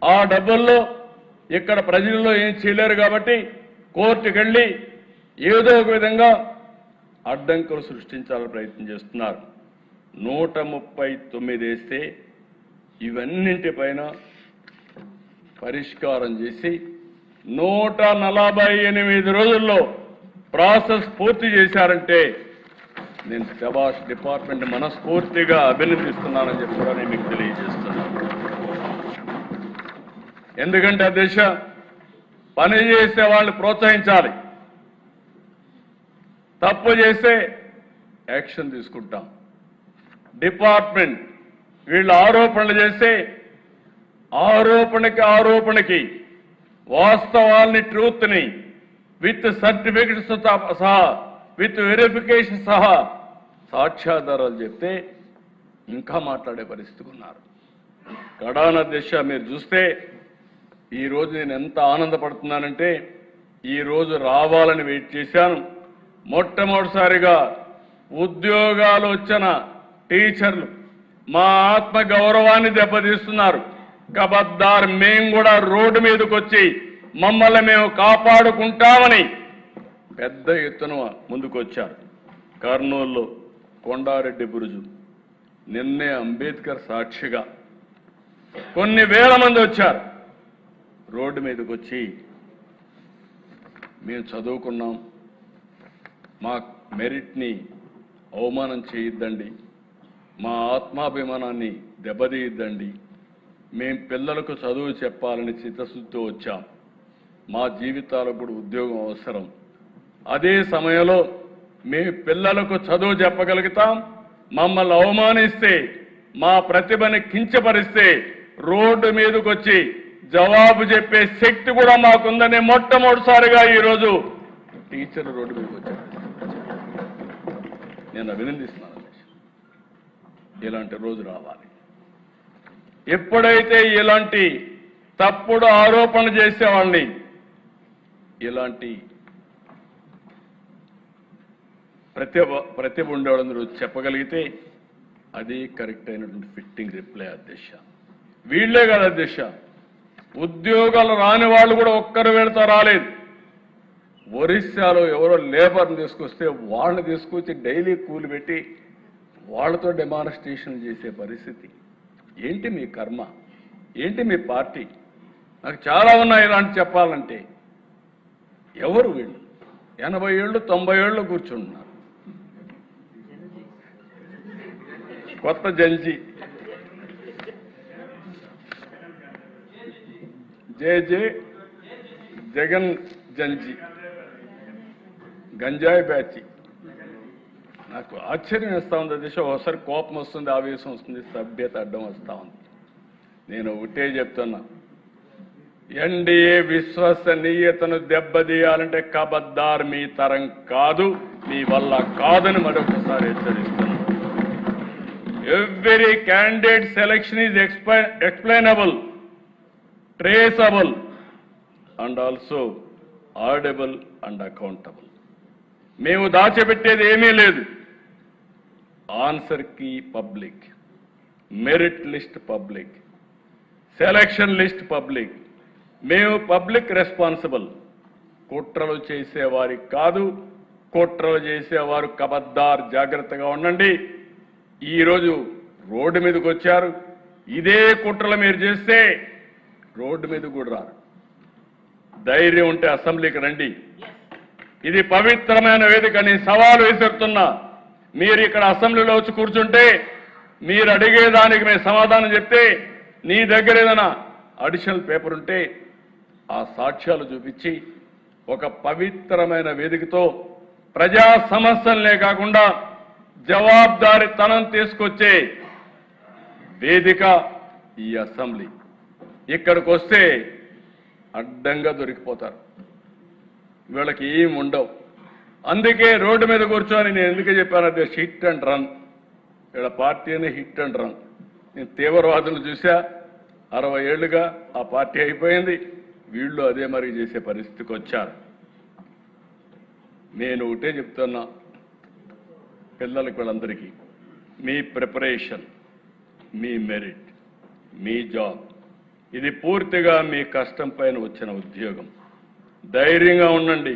ఆ డబ్బుల్లో ఇక్కడ ప్రజల్లో ఏం చేయలేరు కాబట్టి కోర్టుకు వెళ్ళి ఏదో ఒక విధంగా అడ్డంకులు సృష్టించాలని ప్రయత్నం చేస్తున్నారు. 139 వేస్తే ఇవన్నింటిపైన పరిష్కారం చేసి 148 రోజుల్లో ప్రాసెస్ పూర్తి చేశారంటే నేను శభాష్ డిపార్ట్మెంట్ మనస్ఫూర్తిగా అభినందిస్తున్నానని చెప్పి కూడా నేను మీకు తెలియజేస్తున్నాను. ఎందుకంటే అధ్యక్ష, పని చేసే వాళ్ళని ప్రోత్సహించాలి, తప్పు చేస్తే యాక్షన్ తీసుకుంటాం. డిపార్ట్మెంట్ వీళ్ళు ఆరోపణలు చేస్తే ఆరోపణకి వాస్తవాల్ని ట్రూత్ని విత్ సర్టిఫికెట్స్ సహా విత్ వెరిఫికేషన్ సహా సాక్ష్యాధారాలు చెప్తే ఇంకా మాట్లాడే పరిస్థితి ఉన్నారు. కడాన దిశ మీరు చూస్తే ఈరోజు నేను ఎంత ఆనందపడుతున్నానంటే ఈరోజు రావాలని వెయిట్ చేశాను. మొట్టమొదటిసారిగా ఉద్యోగాలు వచ్చిన టీచర్లు మా ఆత్మ గౌరవాన్ని దెబ్బతీస్తున్నారు. కబద్దార్, మేము కూడా రోడ్డు మీదకి వచ్చి మమ్మల్ని మేము కాపాడుకుంటామని పెద్ద ఎత్తున ముందుకొచ్చారు. కర్నూలులో కొండారెడ్డి బురుజు, నిన్నే అంబేద్కర్ సాక్షిగా కొన్ని వేల మంది వచ్చారు. రోడ్డు మీదకి వచ్చి మేము చదువుకున్నాం, మా మెరిట్ని అవమానం చేయొద్దండి, మా ఆత్మాభిమానాన్ని దెబ్బతీయద్దండి, మేం పిల్లలకు చదువు చెప్పాలని చిత్తశుద్ధితో వచ్చాం, మా జీవితాలకు కూడా ఉద్యోగం అవసరం. అదే సమయంలో మేము పిల్లలకు చదువు చెప్పగలుగుతాం, మమ్మల్ని అవమానిస్తే మా ప్రతిభని కించపరిస్తే రోడ్డు మీదకి వచ్చి జవాబు చెప్పే శక్తి కూడా మాకుందని మొట్టమొదటిసారిగా ఈరోజు టీచర్లు రోడ్డు మీదకి వచ్చారు. నేను అభినందిస్తున్నాను. ఇలాంటి రోజు రావాలి. ఎప్పుడైతే ఇలాంటి తప్పుడు ఆరోపణ చేసేవాళ్ళని ఇలాంటి ప్రతిభ ఉండేవాళ్ళందరూ చెప్పగలిగితే అది కరెక్ట్ అయినటువంటి ఫిట్టింగ్ రిప్లై అధ్యక్ష. వీళ్లే కాదు అధ్యక్ష, ఉద్యోగాలు రాని వాళ్ళు కూడా ఒక్కరు వెళ్తా రాలేదు. ఒరిస్సాలో ఎవరో లేబర్ని తీసుకొస్తే వాళ్ళని తీసుకొచ్చి డైలీ కూలి పెట్టి వాళ్ళతో డెమాన్స్ట్రేషన్ చేసే పరిస్థితి. ఏంటి మీ కర్మ, ఏంటి మీ పార్టీ? నాకు చాలా ఉన్నాయి ఇలాంటి చెప్పాలంటే. ఎవరు వీళ్ళు? 80 ఏళ్ళు 90 ఏళ్ళు కూర్చుంటున్నారు. కొత్త జంజీ జే జగన్ జంజీ గంజాయి బ్యాచి. నాకు ఆశ్చర్యం వేస్తా ఉంది దిశ. ఒకసారి కోపం వస్తుంది, ఆవేశం వస్తుంది, సభ్యత అడ్డం వస్తా ఉంది. నేను ఒకటే చెప్తున్నా, ఎన్డీఏ విశ్వసనీయతను దెబ్బతీయాలంటే కబద్దార్ మీ తరం కాదు, మీ వల్ల కాదని మరొకసారి హెచ్చరిస్తున్నాను. Every candidate selection is explainable, traceable and also audible and accountable. మేము దాచిపెట్టేది ఏమీ లేదు. Answer key public, merit list public, selection list public. మేము పబ్లిక్ రెస్పాన్సిబుల్. కుట్రలు చేసేవారికి కాదు, కుట్రలు చేసేవారు కబద్దార్, జాగ్రత్తగా ఉండండి. ఈరోజు రోడ్డు మీదకి వచ్చారు. ఇదే కుట్రలు మీరు చేస్తే రోడ్డు మీద కూడా రారు. ధైర్యం ఉంటే అసెంబ్లీకి రండి. ఇది పవిత్రమైన వేదిక. నేను సవాలు విసురుతున్నా. మీరు ఇక్కడ అసెంబ్లీలో వచ్చి కూర్చుంటే మీరు అడిగేదానికి మేము సమాధానం చెప్తే, నీ దగ్గర ఏదైనా అడిషనల్ పేపర్ ఉంటే ఆ సాక్ష్యాలు చూపించి ఒక పవిత్రమైన వేదికతో ప్రజా సమస్యలనే కాకుండా జవాబుదారీతనం తీసుకొచ్చే వేదిక ఈ అసెంబ్లీ. ఇక్కడికి వస్తే అడ్డంగా దొరికిపోతారు, వీళ్ళకి ఏం ఉండవు. అందుకే రోడ్డు మీద కూర్చొని నేను ఎందుకు చెప్పానంటే హిట్ అండ్ రన్. వీళ్ళ పార్టీని హిట్ అండ్ రన్. నేను తీవ్రవాదులు చూసా, 60 ఏళ్లుగా ఆ పార్టీ అయిపోయింది. వీళ్ళు అదే మరి చేసే పరిస్థితికి వచ్చారు. నేను ఒకటే చెప్తున్నా పిల్లలకి, వీళ్ళందరికీ, మీ ప్రిపరేషన్, మీ మెరిట్, మీ జాబ్, ఇది పూర్తిగా మీ కష్టం పైన వచ్చిన ఉద్యోగం. ధైర్యంగా ఉండండి.